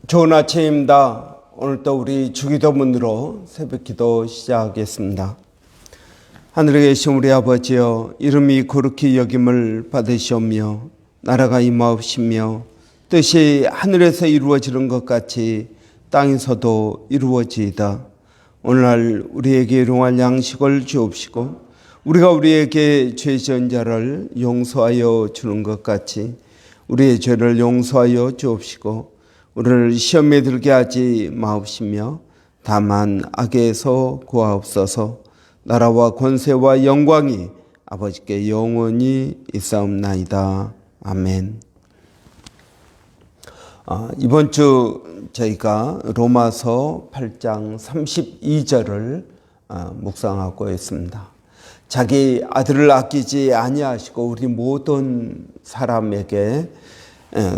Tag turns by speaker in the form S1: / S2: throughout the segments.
S1: 좋은 아침입니다. 오늘도 우리 주기도문으로 새벽기도 시작하겠습니다. 하늘에 계신 우리 아버지여, 이름이 거룩히 여김을 받으시오며 나라가 임하옵시며 뜻이 하늘에서 이루어지는 것 같이 땅에서도 이루어지이다. 오늘날 우리에게 일용할 양식을 주옵시고 우리가 우리에게 죄 지은 자를 용서하여 주는 것 같이 우리의 죄를 용서하여 주옵시고 우리를 시험에 들게 하지 마옵시며 다만 악에서 구하옵소서. 나라와 권세와 영광이 아버지께 영원히 있사옵나이다. 아멘. 이번 주 저희가 로마서 8장 32절을 묵상하고 있습니다. 자기 아들을 아끼지 아니하시고 우리 모든 사람에게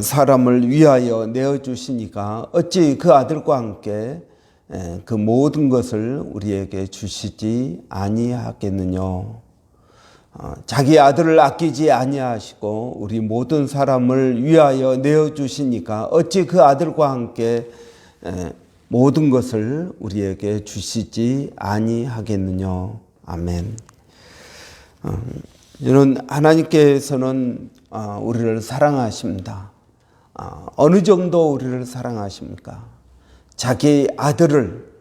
S1: 사람을 위하여 내어주시니까 어찌 그 아들과 함께 그 모든 것을 우리에게 주시지 아니하겠느냐. 자기 아들을 아끼지 아니하시고 우리 모든 사람을 위하여 내어주시니까 어찌 그 아들과 함께 모든 것을 우리에게 주시지 아니하겠느냐. 아멘. 저는 하나님께서는 우리를 사랑하십니다. 어느 정도 우리를 사랑하십니까? 자기 아들을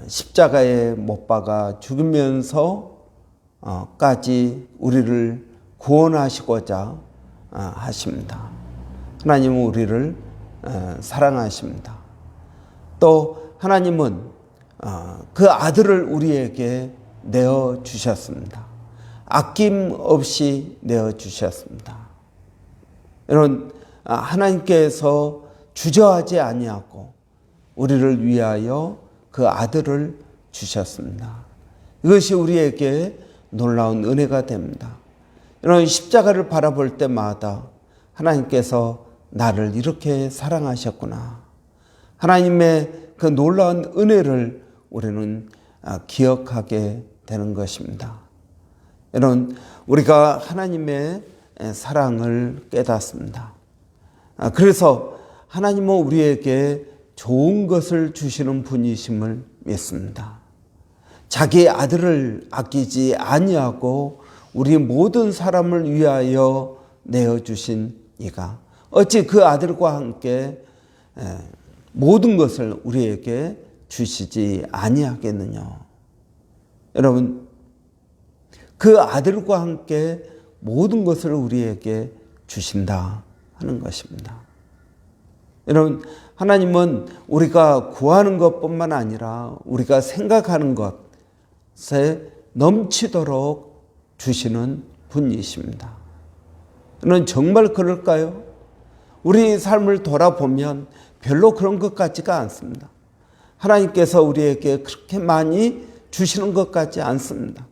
S1: 십자가에 못 박아 죽으면서까지 우리를 구원하시고자 하십니다. 하나님은 우리를 사랑하십니다. 또 하나님은 그 아들을 우리에게 내어주셨습니다. 아낌없이 내어주셨습니다. 여러분, 하나님께서 주저하지 아니하고 우리를 위하여 그 아들을 주셨습니다. 이것이 우리에게 놀라운 은혜가 됩니다. 여러분, 십자가를 바라볼 때마다 하나님께서 나를 이렇게 사랑하셨구나. 하나님의 그 놀라운 은혜를 우리는 기억하게 되는 것입니다. 여러분, 우리가 하나님의 사랑을 깨닫습니다. 그래서 하나님은 우리에게 좋은 것을 주시는 분이심을 믿습니다. 자기 아들을 아끼지 아니하고 우리 모든 사람을 위하여 내어주신 이가 어찌 그 아들과 함께 모든 것을 우리에게 주시지 아니하겠느냐. 여러분, 그 아들과 함께 모든 것을 우리에게 주신다 하는 것입니다. 여러분, 하나님은 우리가 구하는 것뿐만 아니라 우리가 생각하는 것에 넘치도록 주시는 분이십니다. 여러분, 정말 그럴까요? 우리 삶을 돌아보면 별로 그런 것 같지가 않습니다. 하나님께서 우리에게 그렇게 많이 주시는 것 같지 않습니다.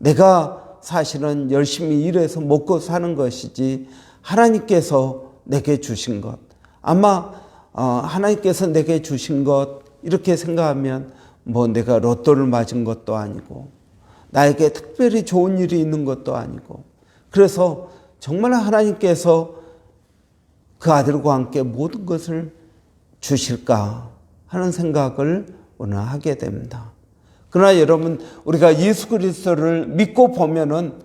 S1: 내가 사실은 열심히 일해서 먹고 사는 것이지 하나님께서 내게 주신 것, 아마 하나님께서 내게 주신 것 이렇게 생각하면 뭐 내가 로또를 맞은 것도 아니고 나에게 특별히 좋은 일이 있는 것도 아니고, 그래서 정말 하나님께서 그 아들과 함께 모든 것을 주실까 하는 생각을 오늘 하게 됩니다. 그러나 여러분, 우리가 예수 그리스도를 믿고 보면은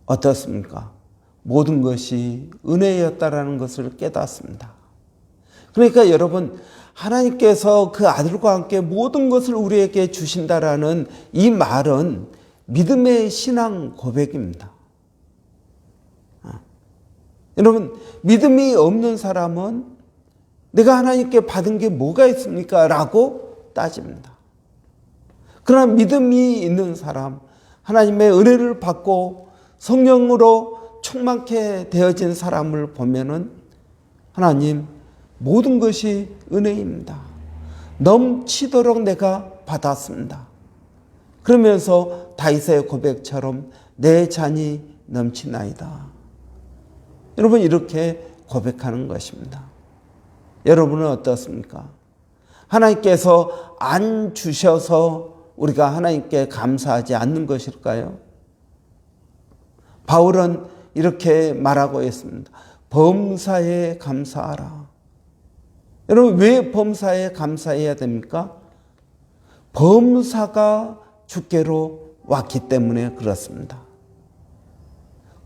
S1: 어떻습니까? 모든 것이 은혜였다라는 것을 깨닫습니다. 그러니까 여러분, 하나님께서 그 아들과 함께 모든 것을 우리에게 주신다라는 이 말은 믿음의 신앙 고백입니다. 여러분, 믿음이 없는 사람은 내가 하나님께 받은 게 뭐가 있습니까? 라고 따집니다. 그러나 믿음이 있는 사람, 하나님의 은혜를 받고 성령으로 충만케 되어진 사람을 보면은 하나님, 모든 것이 은혜입니다. 넘치도록 내가 받았습니다. 그러면서 다윗의 고백처럼 내 잔이 넘치나이다. 여러분, 이렇게 고백하는 것입니다. 여러분은 어떻습니까? 하나님께서 안 주셔서 우리가 하나님께 감사하지 않는 것일까요? 바울은 이렇게 말하고 있습니다. 범사에 감사하라. 여러분, 왜 범사에 감사해야 됩니까? 범사가 주께로 왔기 때문에 그렇습니다.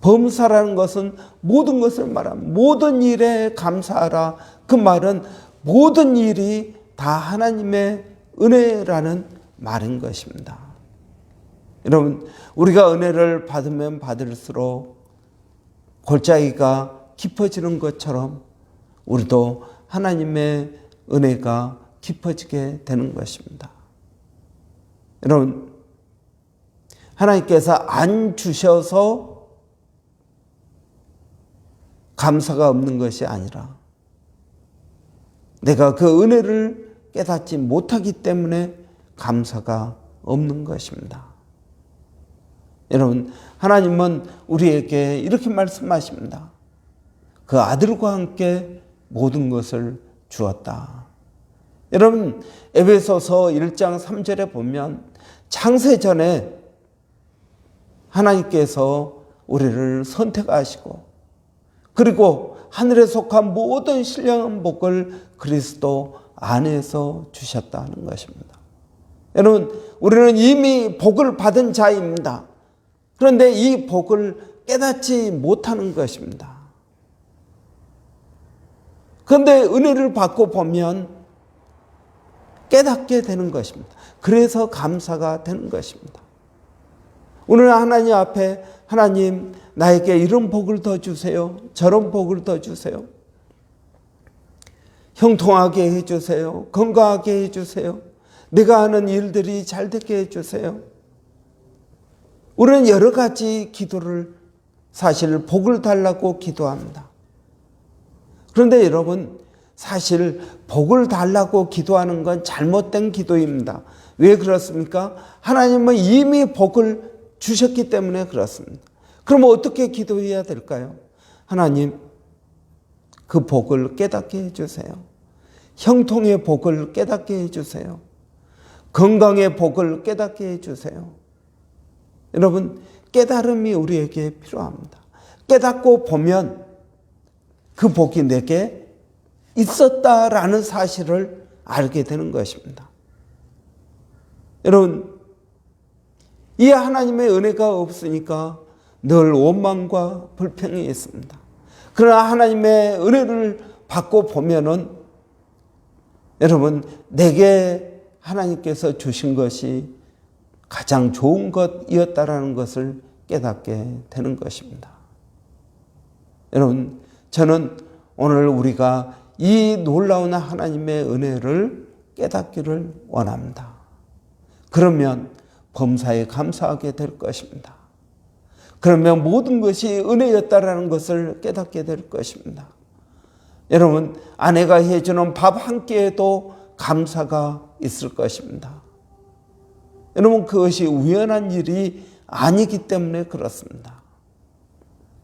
S1: 범사라는 것은 모든 것을 말합니다. 모든 일에 감사하라. 그 말은 모든 일이 다 하나님의 은혜라는 말인 것입니다. 여러분, 우리가 은혜를 받으면 받을수록 골짜기가 깊어지는 것처럼 우리도 하나님의 은혜가 깊어지게 되는 것입니다. 여러분, 하나님께서 안 주셔서 감사가 없는 것이 아니라 내가 그 은혜를 깨닫지 못하기 때문에 감사가 없는 것입니다. 여러분, 하나님은 우리에게 이렇게 말씀하십니다. 그 아들과 함께 모든 것을 주었다. 여러분, 에베소서 1장 3절에 보면 창세전에 하나님께서 우리를 선택하시고 그리고 하늘에 속한 모든 신령한 복을 그리스도 안에서 주셨다는 것입니다. 여러분, 우리는 이미 복을 받은 자입니다. 그런데 이 복을 깨닫지 못하는 것입니다. 그런데 은혜를 받고 보면 깨닫게 되는 것입니다. 그래서 감사가 되는 것입니다. 오늘 하나님 앞에 하나님, 나에게 이런 복을 더 주세요. 저런 복을 더 주세요. 형통하게 해주세요. 건강하게 해주세요. 내가 하는 일들이 잘 되게 해주세요. 우리는 여러 가지 기도를 사실 복을 달라고 기도합니다. 그런데 여러분, 사실 복을 달라고 기도하는 건 잘못된 기도입니다. 왜 그렇습니까? 하나님은 이미 복을 주셨기 때문에 그렇습니다. 그럼 어떻게 기도해야 될까요? 하나님, 그 복을 깨닫게 해주세요. 형통의 복을 깨닫게 해주세요. 건강의 복을 깨닫게 해주세요. 여러분, 깨달음이 우리에게 필요합니다. 깨닫고 보면 그 복이 내게 있었다라는 사실을 알게 되는 것입니다. 여러분, 이 하나님의 은혜가 없으니까 늘 원망과 불평이 있습니다. 그러나 하나님의 은혜를 받고 보면은 여러분, 내게 하나님께서 주신 것이 가장 좋은 것이었다라는 것을 깨닫게 되는 것입니다. 여러분, 저는 오늘 우리가 이 놀라운 하나님의 은혜를 깨닫기를 원합니다. 그러면 범사에 감사하게 될 것입니다. 그러면 모든 것이 은혜였다라는 것을 깨닫게 될 것입니다. 여러분, 아내가 해주는 밥 한 끼에도 감사가 있을 것입니다. 여러분, 그것이 우연한 일이 아니기 때문에 그렇습니다.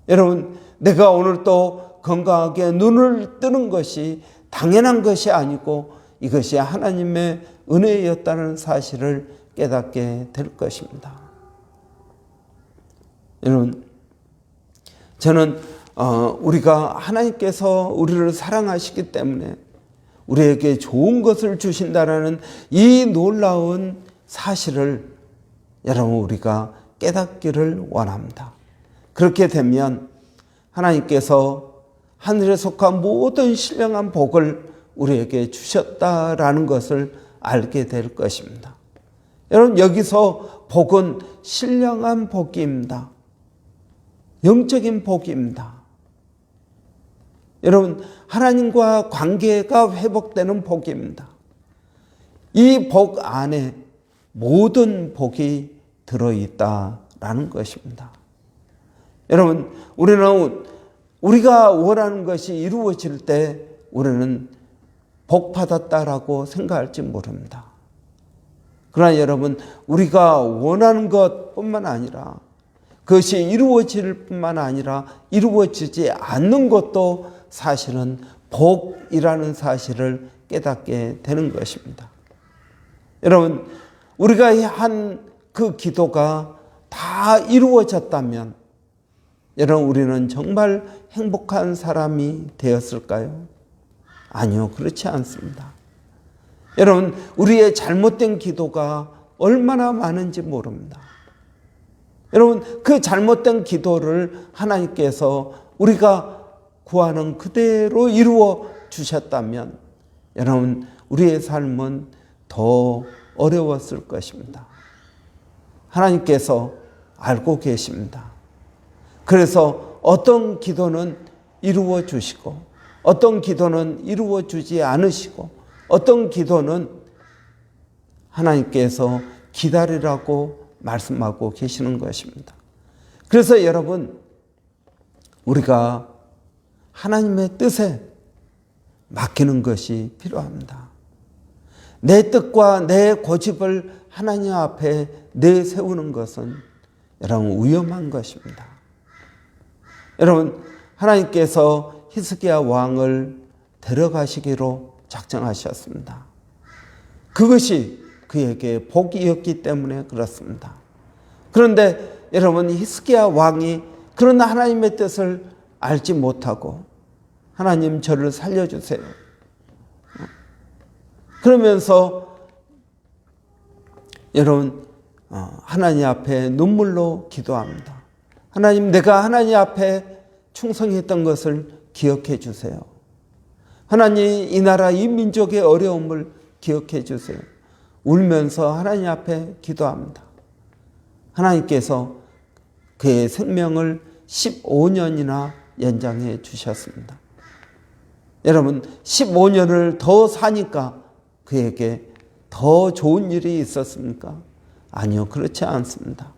S1: 여러분, 내가 오늘 또 건강하게 눈을 뜨는 것이 당연한 것이 아니고 이것이 하나님의 은혜였다는 사실을 깨닫게 될 것입니다. 여러분, 저는 우리가 하나님께서 우리를 사랑하시기 때문에 우리에게 좋은 것을 주신다라는 이 놀라운 사실을 여러분, 우리가 깨닫기를 원합니다. 그렇게 되면 하나님께서 하늘에 속한 모든 신령한 복을 우리에게 주셨다라는 것을 알게 될 것입니다. 여러분, 여기서 복은 신령한 복입니다. 영적인 복입니다. 여러분, 하나님과 관계가 회복되는 복입니다. 이 복 안에 모든 복이 들어있다라는 것입니다. 여러분, 우리가 원하는 것이 이루어질 때 우리는 복 받았다라고 생각할지 모릅니다. 그러나 여러분, 우리가 원하는 것뿐만 아니라 그것이 이루어질 뿐만 아니라 이루어지지 않는 것도 사실은 복이라는 사실을 깨닫게 되는 것입니다. 여러분, 우리가 한 그 기도가 다 이루어졌다면 여러분, 우리는 정말 행복한 사람이 되었을까요? 아니요, 그렇지 않습니다. 여러분, 우리의 잘못된 기도가 얼마나 많은지 모릅니다. 여러분, 그 잘못된 기도를 하나님께서 우리가 구하는 그대로 이루어 주셨다면 여러분, 우리의 삶은 더 어려웠을 것입니다. 하나님께서 알고 계십니다. 그래서 어떤 기도는 이루어 주시고 어떤 기도는 이루어 주지 않으시고 어떤 기도는 하나님께서 기다리라고 말씀하고 계시는 것입니다. 그래서 여러분, 우리가 하나님의 뜻에 맡기는 것이 필요합니다. 내 뜻과 내 고집을 하나님 앞에 내세우는 것은 여러분 위험한 것입니다. 여러분, 하나님께서 히스기야 왕을 데려가시기로 작정하셨습니다. 그것이 그에게 복이었기 때문에 그렇습니다. 그런데 여러분, 히스기야 왕이 그런 하나님의 뜻을 알지 못하고 하나님 저를 살려주세요. 그러면서 여러분 하나님 앞에 눈물로 기도합니다. 하나님, 내가 하나님 앞에 충성했던 것을 기억해 주세요. 하나님, 이 나라 이 민족의 어려움을 기억해 주세요. 울면서 하나님 앞에 기도합니다. 하나님께서 그의 생명을 15년이나 연장해 주셨습니다. 여러분, 15년을 더 사니까 그에게 더 좋은 일이 있었습니까? 아니요, 그렇지 않습니다.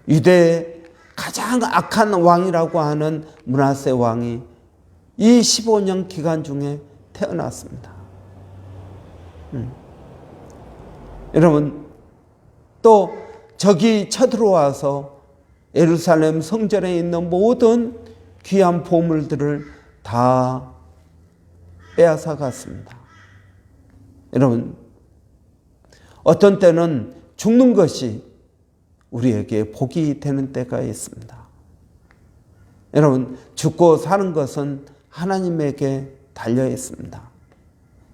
S1: 유대의 가장 악한 왕이라고 하는 므낫세 왕이 이 15년 기간 중에 태어났습니다. 여러분, 또 적이 쳐들어와서 예루살렘 성전에 있는 모든 귀한 보물들을 다 빼앗아 갔습니다. 여러분, 어떤 때는 죽는 것이 우리에게 복이 되는 때가 있습니다. 여러분, 죽고 사는 것은 하나님에게 달려 있습니다.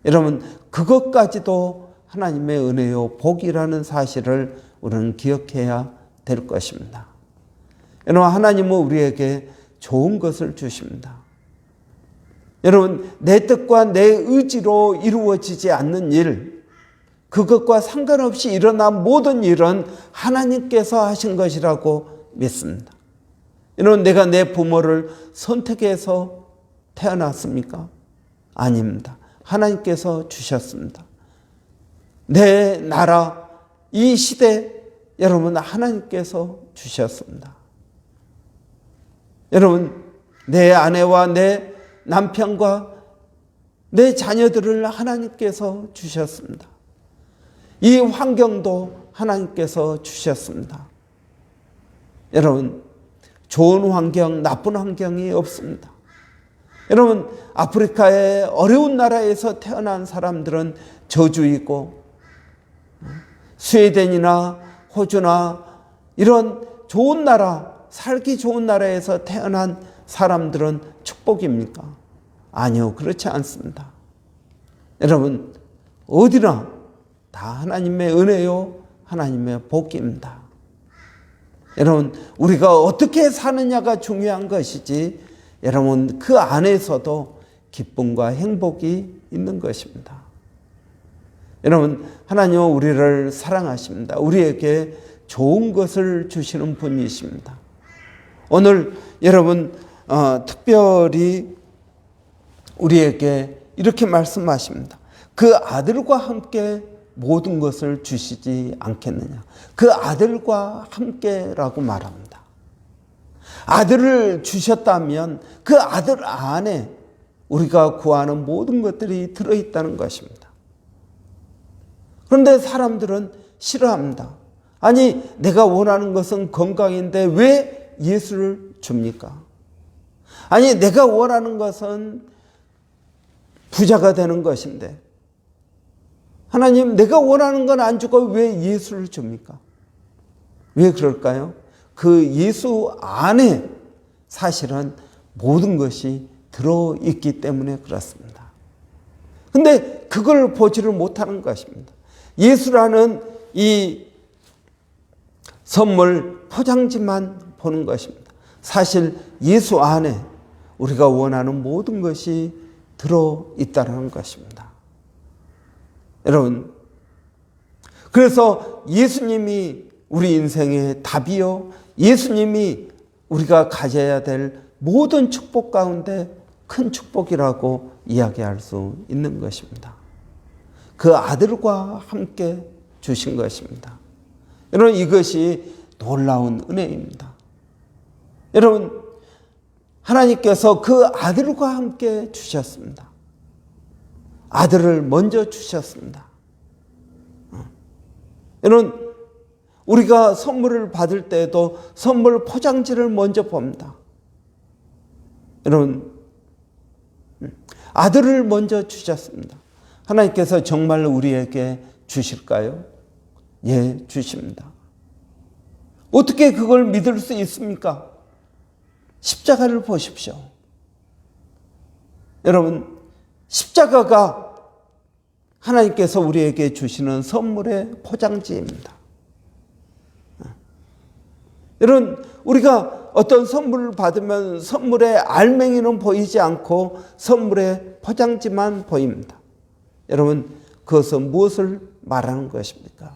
S1: 여러분, 그것까지도 하나님의 은혜요 복이라는 사실을 우리는 기억해야 될 것입니다. 여러분, 하나님은 우리에게 좋은 것을 주십니다. 여러분, 내 뜻과 내 의지로 이루어지지 않는 일, 그것과 상관없이 일어난 모든 일은 하나님께서 하신 것이라고 믿습니다. 여러분, 내가 내 부모를 선택해서 태어났습니까? 아닙니다. 하나님께서 주셨습니다. 내 나라, 이 시대, 여러분, 하나님께서 주셨습니다. 여러분, 내 아내와 내 남편과 내 자녀들을 하나님께서 주셨습니다. 이 환경도 하나님께서 주셨습니다. 여러분, 좋은 환경, 나쁜 환경이 없습니다. 여러분, 아프리카의 어려운 나라에서 태어난 사람들은 저주이고, 스웨덴이나 호주나 이런 좋은 나라, 살기 좋은 나라에서 태어난 사람들은 축복입니까? 아니요, 그렇지 않습니다. 여러분, 어디나 다 하나님의 은혜요, 하나님의 복입니다. 여러분, 우리가 어떻게 사느냐가 중요한 것이지, 여러분, 그 안에서도 기쁨과 행복이 있는 것입니다. 여러분, 하나님은 우리를 사랑하십니다. 우리에게 좋은 것을 주시는 분이십니다. 오늘 여러분, 특별히 우리에게 이렇게 말씀하십니다. 그 아들과 함께 모든 것을 주시지 않겠느냐. 그 아들과 함께라고 말합니다. 아들을 주셨다면 그 아들 안에 우리가 구하는 모든 것들이 들어있다는 것입니다. 그런데 사람들은 싫어합니다. 아니, 내가 원하는 것은 건강인데 왜 예수를 줍니까? 아니, 내가 원하는 것은 부자가 되는 것인데, 하나님, 내가 원하는 건 안 주고 왜 예수를 줍니까? 왜 그럴까요? 그 예수 안에 사실은 모든 것이 들어있기 때문에 그렇습니다. 근데 그걸 보지를 못하는 것입니다. 예수라는 이 선물 포장지만 보는 것입니다. 사실 예수 안에 우리가 원하는 모든 것이 들어있다는 것입니다. 여러분, 그래서 예수님이 우리 인생의 답이요, 예수님이 우리가 가져야 될 모든 축복 가운데 큰 축복이라고 이야기할 수 있는 것입니다. 그 아들과 함께 주신 것입니다. 여러분, 이것이 놀라운 은혜입니다. 여러분, 하나님께서 그 아들과 함께 주셨습니다. 아들을 먼저 주셨습니다. 여러분, 우리가 선물을 받을 때에도 선물 포장지를 먼저 봅니다. 여러분, 아들을 먼저 주셨습니다. 하나님께서 정말 우리에게 주실까요? 예, 주십니다. 어떻게 그걸 믿을 수 있습니까? 십자가를 보십시오. 여러분, 십자가가 하나님께서 우리에게 주시는 선물의 포장지입니다. 여러분, 우리가 어떤 선물을 받으면 선물의 알맹이는 보이지 않고 선물의 포장지만 보입니다. 여러분, 그것은 무엇을 말하는 것입니까?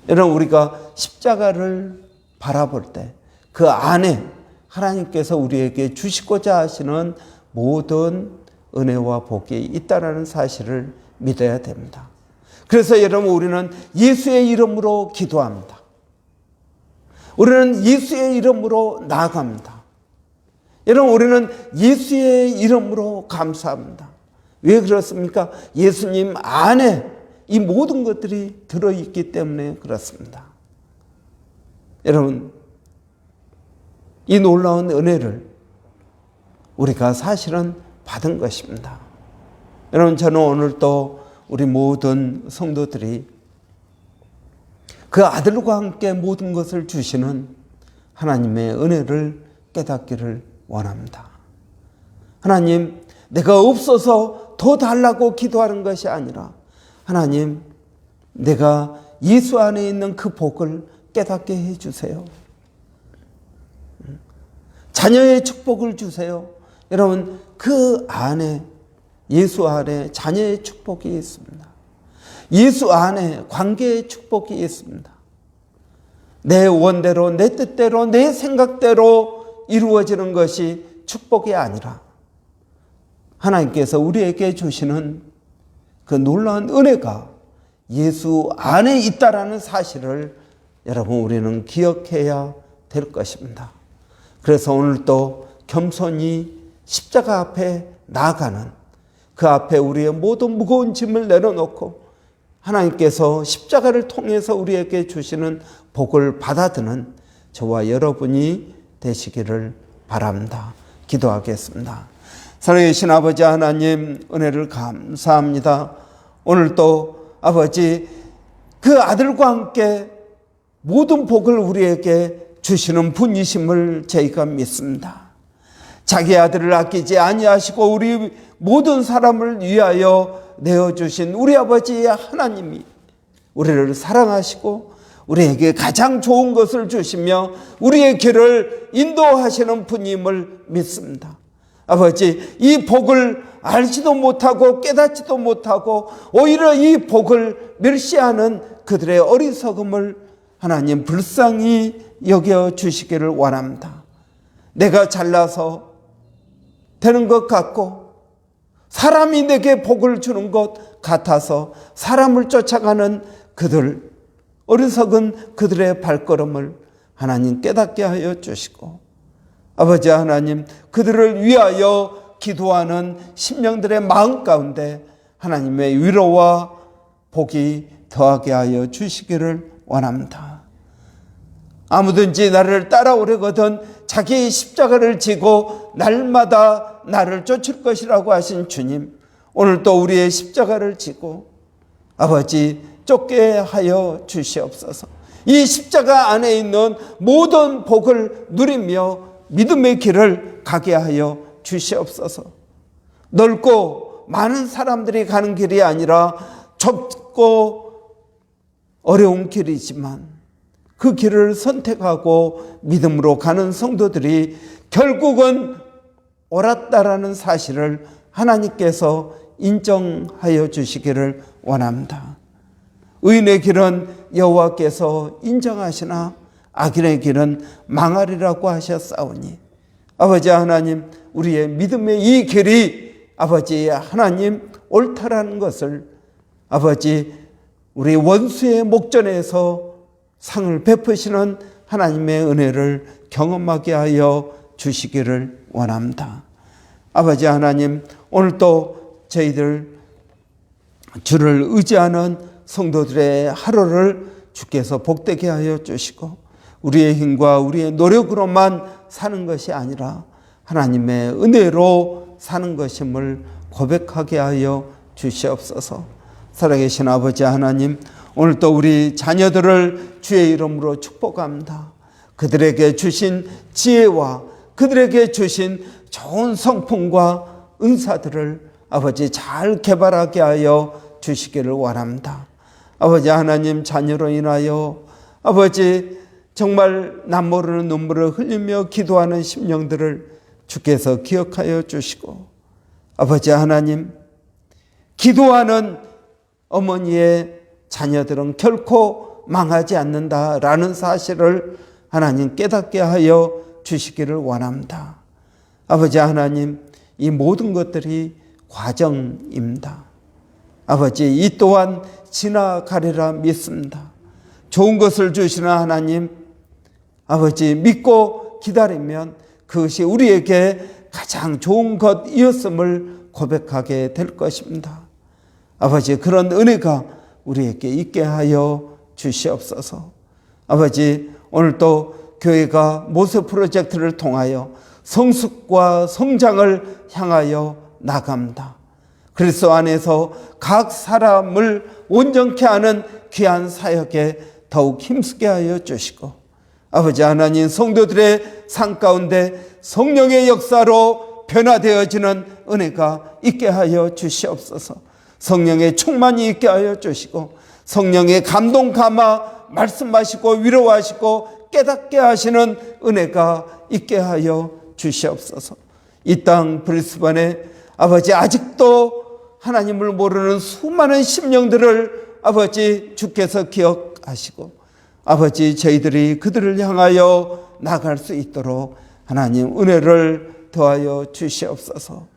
S1: 여러분, 우리가 십자가를 바라볼 때 그 안에 하나님께서 우리에게 주시고자 하시는 모든 은혜와 복이 있다는 사실을 믿어야 됩니다. 그래서 여러분, 우리는 예수의 이름으로 기도합니다. 우리는 예수의 이름으로 나아갑니다. 여러분, 우리는 예수의 이름으로 감사합니다. 왜 그렇습니까? 예수님 안에 이 모든 것들이 들어있기 때문에 그렇습니다. 여러분, 이 놀라운 은혜를 우리가 사실은 받은 것입니다. 여러분, 저는 오늘 또 우리 모든 성도들이 그 아들과 함께 모든 것을 주시는 하나님의 은혜를 깨닫기를 원합니다. 하나님, 내가 없어서 더 달라고 기도하는 것이 아니라 하나님, 내가 예수 안에 있는 그 복을 깨닫게 해주세요. 자녀의 축복을 주세요. 여러분, 그 안에, 예수 안에 자녀의 축복이 있습니다. 예수 안에 관계의 축복이 있습니다. 내 원대로, 내 뜻대로, 내 생각대로 이루어지는 것이 축복이 아니라 하나님께서 우리에게 주시는 그 놀라운 은혜가 예수 안에 있다라는 사실을 여러분, 우리는 기억해야 될 것입니다. 그래서 오늘 또 겸손히 십자가 앞에 나아가는, 그 앞에 우리의 모든 무거운 짐을 내려놓고 하나님께서 십자가를 통해서 우리에게 주시는 복을 받아드는 저와 여러분이 되시기를 바랍니다. 기도하겠습니다. 살아계신 아버지 하나님, 은혜를 감사합니다. 오늘 또 아버지, 그 아들과 함께 모든 복을 우리에게 주시는 분이심을 저희가 믿습니다. 자기 아들을 아끼지 아니하시고 우리 모든 사람을 위하여 내어주신 우리 아버지 하나님이 우리를 사랑하시고 우리에게 가장 좋은 것을 주시며 우리의 길을 인도하시는 분임을 믿습니다. 아버지, 이 복을 알지도 못하고 깨닫지도 못하고 오히려 이 복을 멸시하는 그들의 어리석음을 하나님 불쌍히 여겨주시기를 원합니다. 내가 잘나서 되는 것 같고 사람이 내게 복을 주는 것 같아서 사람을 쫓아가는 그들, 어리석은 그들의 발걸음을 하나님 깨닫게 하여 주시고, 아버지 하나님, 그들을 위하여 기도하는 심령들의 마음 가운데 하나님의 위로와 복이 더하게 하여 주시기를 원합니다. 아무든지 나를 따라오려거든 자기의 십자가를 지고 날마다 나를 쫓을 것이라고 하신 주님, 오늘 또 우리의 십자가를 지고 아버지 쫓게 하여 주시옵소서. 이 십자가 안에 있는 모든 복을 누리며 믿음의 길을 가게 하여 주시옵소서. 넓고 많은 사람들이 가는 길이 아니라 좁고 어려운 길이지만 그 길을 선택하고 믿음으로 가는 성도들이 결국은 옳았다라는 사실을 하나님께서 인정하여 주시기를 원합니다. 의인의 길은 여호와께서 인정하시나 악인의 길은 망하리라고 하셨사오니 아버지 하나님, 우리의 믿음의 이 길이 아버지 하나님 옳다라는 것을 아버지 우리 원수의 목전에서 상을 베푸시는 하나님의 은혜를 경험하게 하여 주시기를 원합니다. 아버지 하나님, 오늘도 저희들 주를 의지하는 성도들의 하루를 주께서 복되게 하여 주시고 우리의 힘과 우리의 노력으로만 사는 것이 아니라 하나님의 은혜로 사는 것임을 고백하게 하여 주시옵소서. 살아계신 아버지 하나님, 오늘도 우리 자녀들을 주의 이름으로 축복합니다. 그들에게 주신 지혜와 그들에게 주신 좋은 성품과 은사들을 아버지 잘 개발하게 하여 주시기를 원합니다. 아버지 하나님, 자녀로 인하여 아버지 정말 남 모르는 눈물을 흘리며 기도하는 심령들을 주께서 기억하여 주시고 아버지 하나님, 기도하는 어머니의 자녀들은 결코 망하지 않는다라는 사실을 하나님 깨닫게 하여 주시기를 원합니다. 아버지 하나님, 이 모든 것들이 과정입니다. 아버지, 이 또한 지나가리라 믿습니다. 좋은 것을 주시는 하나님, 아버지 믿고 기다리면 그것이 우리에게 가장 좋은 것이었음을 고백하게 될 것입니다. 아버지, 그런 은혜가 우리에게 있게 하여 주시옵소서. 아버지, 오늘도 교회가 모세 프로젝트를 통하여 성숙과 성장을 향하여 나갑니다. 그리스도 안에서 각 사람을 온전케 하는 귀한 사역에 더욱 힘쓰게 하여 주시고 아버지 하나님, 성도들의 삶 가운데 성령의 역사로 변화되어지는 은혜가 있게 하여 주시옵소서. 성령의 충만이 있게 하여 주시고 성령의 감동 감화 말씀하시고 위로하시고 깨닫게 하시는 은혜가 있게 하여 주시옵소서. 이 땅 브리스번에 아버지 아직도 하나님을 모르는 수많은 심령들을 아버지 주께서 기억하시고 아버지 저희들이 그들을 향하여 나갈 수 있도록 하나님 은혜를 더하여 주시옵소서.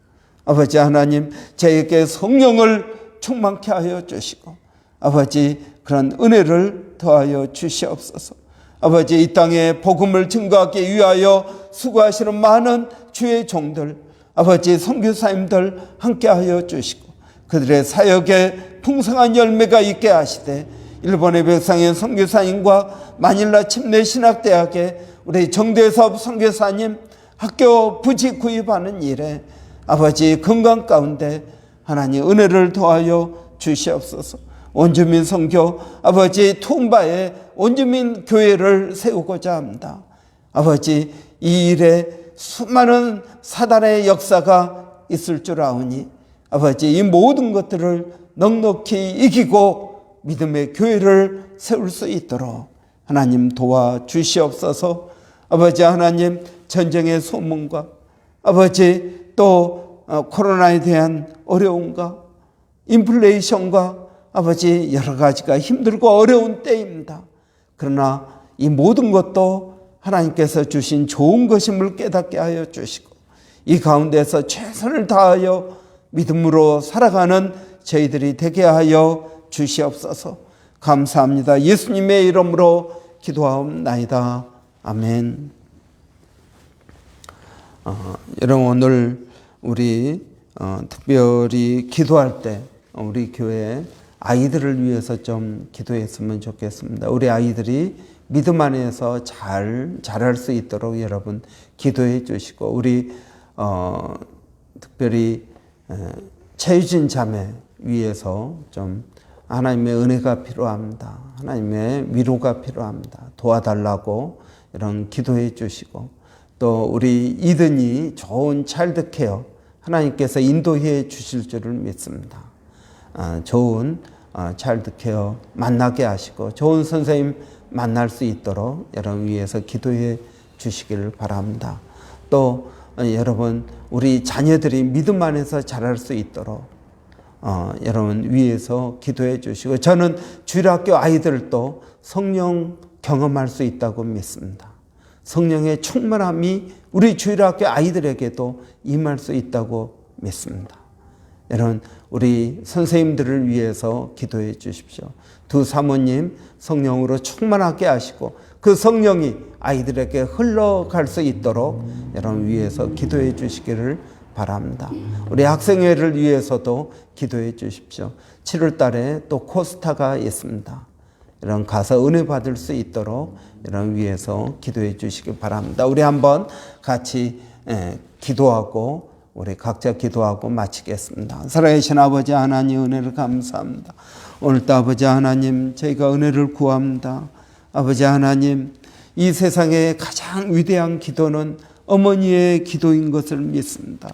S1: 아버지 하나님, 저에게 성령을 충만케 하여 주시고 아버지 그런 은혜를 더하여 주시옵소서. 아버지, 이 땅에 복음을 증거하기 위하여 수고하시는 많은 주의 종들, 아버지 선교사님들 함께 하여 주시고 그들의 사역에 풍성한 열매가 있게 하시되 일본의 백상현 선교사님과 마닐라 침례신학대학의 우리 정대섭 선교사님 학교 부지 구입하는 일에 아버지 건강 가운데 하나님 은혜를 더하여 주시옵소서. 원주민 선교 아버지 툼바에 원주민 교회를 세우고자 합니다. 아버지, 이 일에 수많은 사단의 역사가 있을 줄 아오니 아버지 이 모든 것들을 넉넉히 이기고 믿음의 교회를 세울 수 있도록 하나님 도와주시옵소서. 아버지 하나님, 전쟁의 소문과 아버지 또 코로나에 대한 어려움과 인플레이션과 아버지 여러 가지가 힘들고 어려운 때입니다. 그러나 이 모든 것도 하나님께서 주신 좋은 것임을 깨닫게 하여 주시고 이 가운데서 최선을 다하여 믿음으로 살아가는 저희들이 되게 하여 주시옵소서. 감사합니다. 예수님의 이름으로 기도하옵나이다. 아멘. 여러분, 오늘 우리 특별히 기도할 때 우리 교회 아이들을 위해서 좀 기도했으면 좋겠습니다. 우리 아이들이 믿음 안에서 잘할 수 있도록 여러분 기도해 주시고 우리 특별히 최유진 자매 위해서 좀 하나님의 은혜가 필요합니다. 하나님의 위로가 필요합니다. 도와달라고 이런 기도해 주시고 또 우리 이든이 좋은 차일드 케어 하나님께서 인도해 주실 줄을 믿습니다. 좋은 차일드 케어 만나게 하시고 좋은 선생님 만날 수 있도록 여러분 위해서 기도해 주시기를 바랍니다. 또 여러분 우리 자녀들이 믿음 안에서 자랄 수 있도록 여러분 위해서 기도해 주시고, 저는 주일학교 아이들도 성령 경험할 수 있다고 믿습니다. 성령의 충만함이 우리 주일학교 아이들에게도 임할 수 있다고 믿습니다. 여러분 우리 선생님들을 위해서 기도해 주십시오. 두 사모님 성령으로 충만하게 하시고 그 성령이 아이들에게 흘러갈 수 있도록 여러분 위해서 기도해 주시기를 바랍니다. 우리 학생회를 위해서도 기도해 주십시오. 7월 달에 또 코스타가 있습니다. 이런 가서 은혜 받을 수 있도록 이런 위해서 기도해 주시기 바랍니다. 우리 한번 같이 기도하고 우리 각자 기도하고 마치겠습니다. 살아계신 아버지 하나님 은혜를 감사합니다. 오늘도 아버지 하나님 저희가 은혜를 구합니다. 아버지 하나님 이 세상의 가장 위대한 기도는 어머니의 기도인 것을 믿습니다.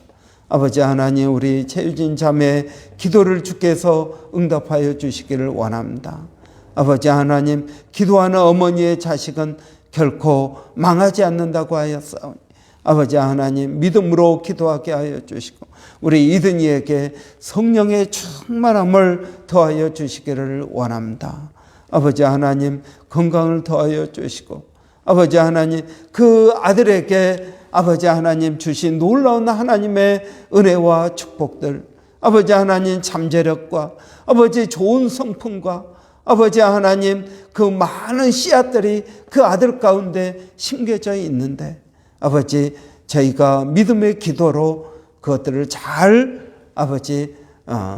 S1: 아버지 하나님 우리 최유진 자매의 기도를 주께서 응답하여 주시기를 원합니다. 아버지 하나님 기도하는 어머니의 자식은 결코 망하지 않는다고 하였사오니 아버지 하나님 믿음으로 기도하게 하여 주시고 우리 이든이에게 성령의 충만함을 더하여 주시기를 원합니다. 아버지 하나님 건강을 더하여 주시고 아버지 하나님 그 아들에게 아버지 하나님 주신 놀라운 하나님의 은혜와 축복들, 아버지 하나님 잠재력과 아버지 좋은 성품과 아버지 하나님 그 많은 씨앗들이 그 아들 가운데 심겨져 있는데 아버지 저희가 믿음의 기도로 그것들을 잘 아버지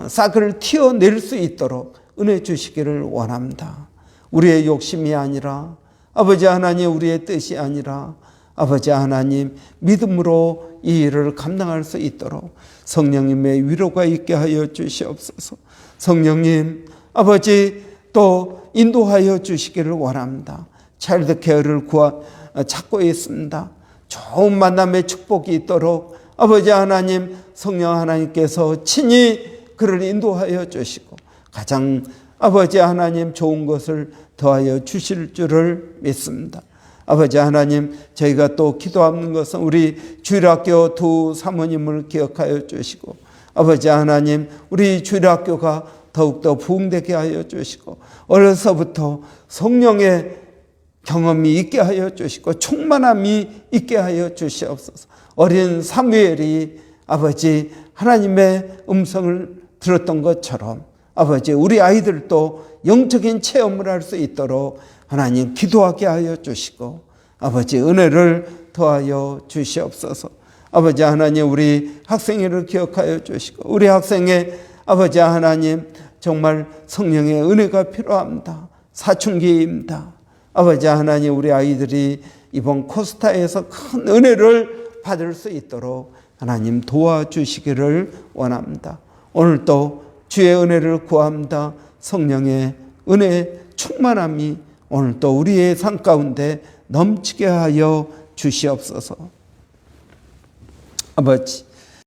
S1: 싹을 틔어낼 수 있도록 은혜 주시기를 원합니다. 우리의 욕심이 아니라 아버지 하나님 우리의 뜻이 아니라 아버지 하나님 믿음으로 이 일을 감당할 수 있도록 성령님의 위로가 있게 하여 주시옵소서. 성령님 아버지 또 인도하여 주시기를 원합니다. 차일드 케어를 찾고 있습니다. 좋은 만남의 축복이 있도록 아버지 하나님 성령 하나님께서 친히 그를 인도하여 주시고 가장 아버지 하나님 좋은 것을 더하여 주실 줄을 믿습니다. 아버지 하나님 저희가 또 기도하는 것은 우리 주일학교 두 사모님을 기억하여 주시고 아버지 하나님 우리 주일학교가 더욱더 부흥되게 하여 주시고 어려서부터 성령의 경험이 있게 하여 주시고 충만함이 있게 하여 주시옵소서. 어린 사무엘이 아버지 하나님의 음성을 들었던 것처럼 아버지 우리 아이들도 영적인 체험을 할 수 있도록 하나님 기도하게 하여 주시고 아버지 은혜를 더하여 주시옵소서. 아버지 하나님 우리 학생회를 기억하여 주시고 우리 학생회 아버지 하나님 정말 성령의 은혜가 필요합니다. 사춘기입니다. 아버지 하나님 우리 아이들이 이번 코스타에서 큰 은혜를 받을 수 있도록 하나님 도와주시기를 원합니다. 오늘도 주의 은혜를 구합니다. 성령의 은혜 충만함이 오늘도 우리의 삶 가운데 넘치게 하여 주시옵소서. 아버지